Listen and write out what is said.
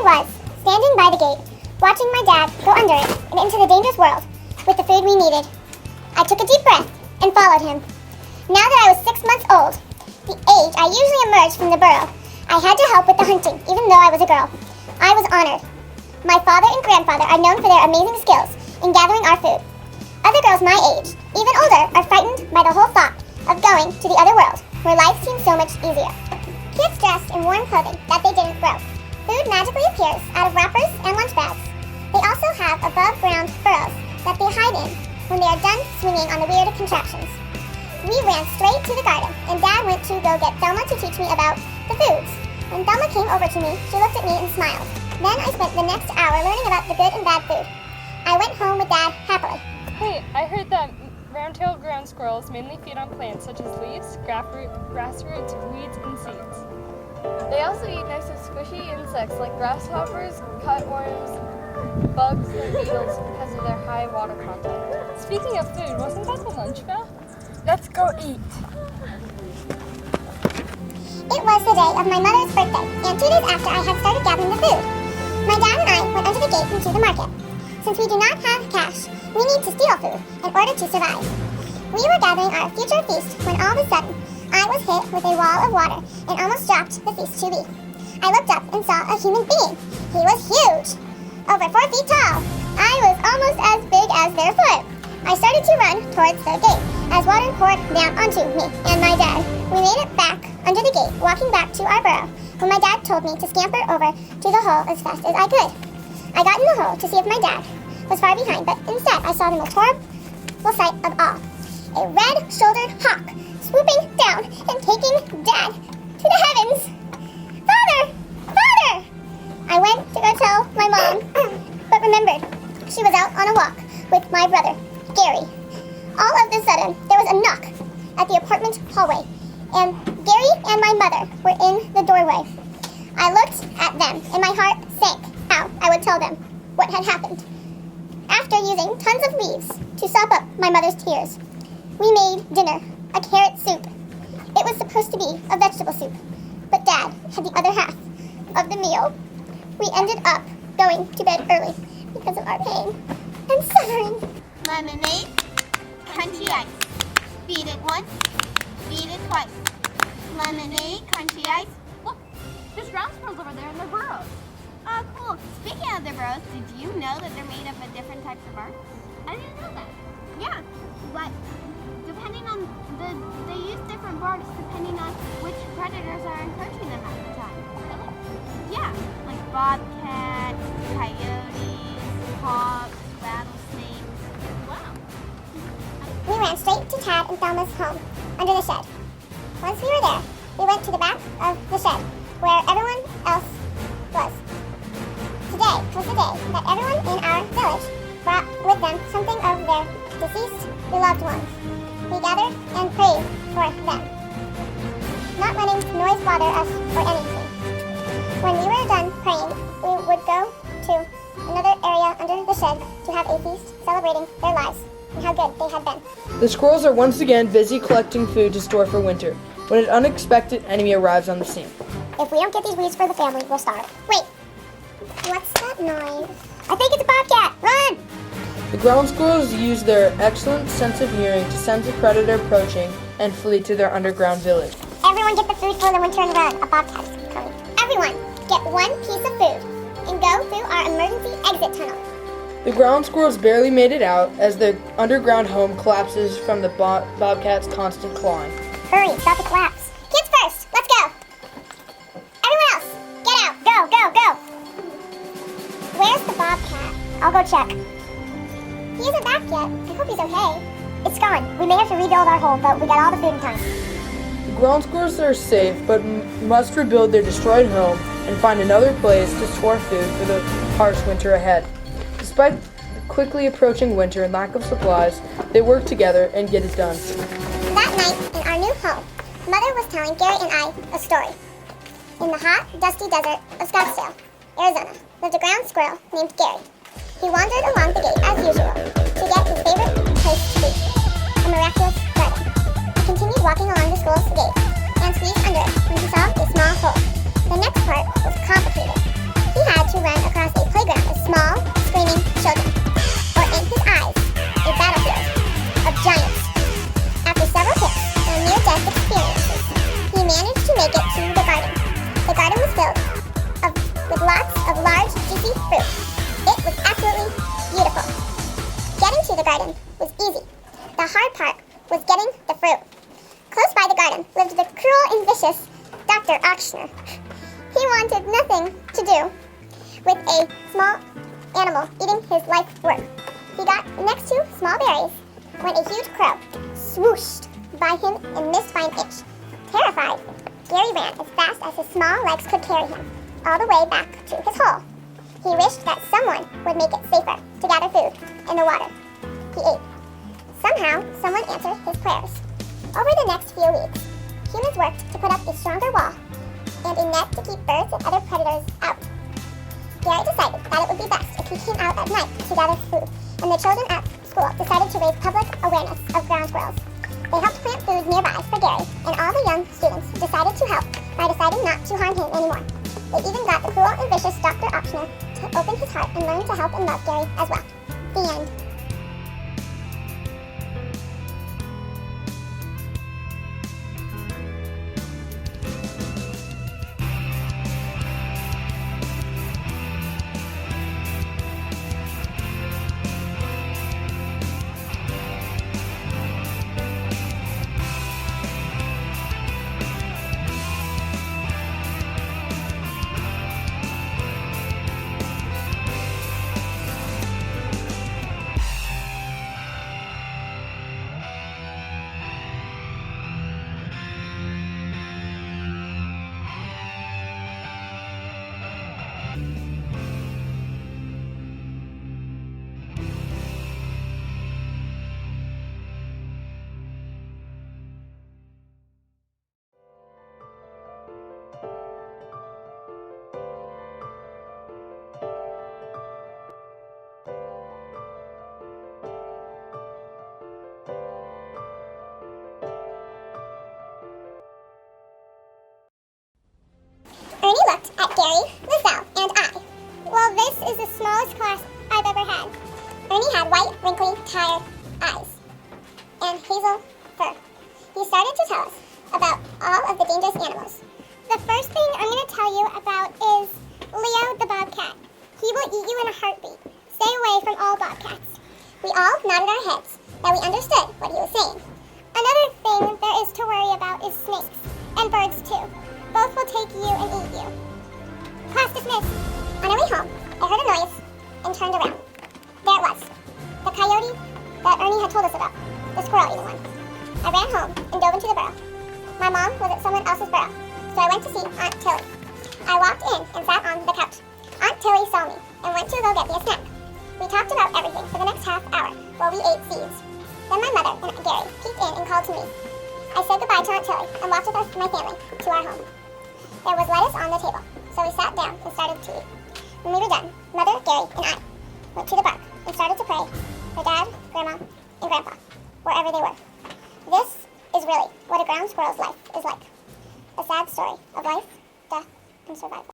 was, standing by the gate, watching my dad go under it and into the dangerous world with the food we needed. I took a deep breath and followed him. Now that I was 6 months old, the age I usually emerged from the burrow, I had to help with the hunting, even though I was a girl. I was honored. My father and grandfather are known for their amazing skills in gathering our food. Other girls my age, even older, are frightened by the whole thought of going to the other world, where life seems so much easier. Kids dressed in warm clothing that they didn't grow. Food magically appears out of wrappers and lunch bags. They also have above-ground burrows that they hide in when they are done swinging on the weird contraptions. We ran straight to the garden, and Dad went to go get Thelma to teach me about the foods. When Thelma came over to me, she looked at me and smiled. Then I spent the next hour learning about the good and bad food. I went home with Dad happily. Hey, I heard that round-tailed ground squirrels mainly feed on plants such as leaves, grass roots, weeds, and seeds. They also eat nice and squishy insects like grasshoppers, cutworms, bugs, and beetles because of their high water content. Speaking of food, wasn't that the lunch bell? Let's go eat. It was the day of my mother's birthday, and 2 days after I had started gathering the food. My dad and I went under the gate into the market. Since we do not have cash, we need to steal food in order to survive. We were gathering our future feast when all of a sudden, I was hit with a wall of water and almost dropped the feast to me. I looked up and saw a human being. He was huge, over 4 feet tall. I was almost as big as their foot. I started to run towards the gate as water poured down onto me and my dad. We made it back under the gate, walking back to our burrow, when my dad told me to scamper over to the hole as fast as I could. I got in the hole to see if my dad was far behind, but instead I saw the most horrible sight of all. A red-shouldered hawk swooping down and taking Dad to the heavens. Father! Father! I went to go tell my mom, but remembered she was out on a walk with my brother, Gary. All of a sudden, there was a knock at the apartment hallway, and Gary and my mother were in the doorway. I looked at them, and my heart sank how I would tell them what had happened. After using tons of leaves to sop up my mother's tears, we made dinner, a carrot soup. It was supposed to be a vegetable soup, but Dad had the other half of the meal. We ended up going to bed early because of our pain and suffering. Lemonade, crunchy ice. Beat it once, beat it twice. Lemonade, crunchy ice. Look, there's ground squirrels over there in their burrows. Oh, cool. Speaking of their burrows, did you know that they're made up of different types of bark? I didn't know that. Yeah. What? Depending on they use different barks depending on which predators are encroaching them at the time. Really? Yeah, like bobcats, coyotes, hawks, rattlesnakes. Wow. We ran straight to Tad and Thelma's home, under the shed. Once we were there, we went to the back of the shed, where everyone else was. Today was the day that everyone in our village brought with them something of their deceased beloved ones. We gathered and prayed for them, not letting noise bother us or anything. When we were done praying, we would go to another area under the shed to have a feast celebrating their lives and how good they had been. The squirrels are once again busy collecting food to store for winter, when an unexpected enemy arrives on the scene. If we don't get these weeds for the family, we'll starve. Wait, what's that noise? I think it's a bobcat! Run! The ground squirrels use their excellent sense of hearing to sense a predator approaching and flee to their underground village. Everyone get the food for the winter and run. A bobcat is coming. Everyone, get one piece of food and go through our emergency exit tunnel. The ground squirrels barely made it out as their underground home collapses from the bobcat's constant clawing. Hurry, stop the collapse. Kids first, let's go. Everyone else, get out. Go, go, go. Where's the bobcat? I'll go check. He isn't back yet. I hope he's okay. It's gone. We may have to rebuild our home, but we got all the food in time. The ground squirrels are safe, but must rebuild their destroyed home and find another place to store food for the harsh winter ahead. Despite quickly approaching winter and lack of supplies, they work together and get it done. That night, in our new home, Mother was telling Gary and I a story. In the hot, dusty desert of Scottsdale, Arizona, lived a ground squirrel named Gary. He wandered along the gate as usual to get his favorite place to sleep, a miraculous garden. He continued walking along the school's gate and squeezed under it when he saw a small hole. The next part was complicated. He had to run across a playground of small, screaming children, or in his eyes, a battlefield of giants. After several hits and near-death experiences, he managed to make it to the garden. The garden was filled with lots of large, juicy fruit. It was absolutely beautiful. Getting to the garden was easy. The hard part was getting the fruit. Close by the garden lived the cruel and vicious Dr. Ochsner. He wanted nothing to do with a small animal eating his life's work. He got next to small berries when a huge crow swooshed by him and missed by an inch. Terrified, Gary ran as fast as his small legs could carry him, all the way back to his hole. He wished that someone would make it safer to gather food in the water. He ate. Somehow, someone answered his prayers. Over the next few weeks, humans worked to put up a stronger wall and a net to keep birds and other predators out. Gary decided that it would be best if he came out at night to gather food, and the children at school decided to raise public awareness of ground squirrels. They helped plant food nearby for Gary, and all the young students decided to help by deciding not to harm him anymore. They even got the cruel and vicious Dr. Ochsner to open his heart and learn to help and love Gary as well. The end. Ernie looked at Gary, Lizelle, and I. Well, this is the smallest class I've ever had. Ernie had white, wrinkly, tired eyes and hazel fur. He started to tell us about all of the dangerous animals. The first thing I'm going to tell you about is Leo the bobcat. He will eat you in a heartbeat. Stay away from all bobcats. We all nodded our heads that we understood what he was saying. Another thing there is to worry about is snakes, and birds too. Both will take you and eat you. Class dismissed. On our way home, I heard a noise and turned around. There it was. The coyote that Ernie had told us about. The squirrel eating one. I ran home and dove into the burrow. My mom was at someone else's burrow, so I went to see Aunt Tilly. I walked in and sat on the couch. Aunt Tilly saw me and went to go get me a snack. We talked about everything for the next half hour while we ate seeds. Then my mother and Gary peeked in and called to me. I said goodbye to Aunt Tilly and walked with my family to our home. There was lettuce on the table, so we sat down and started to eat. When we were done, Mother, Gary, and I went to the park and started to pray for Dad, Grandma, and Grandpa, wherever they were. This is really what a ground squirrel's life is like. A sad story of life, death, and survival.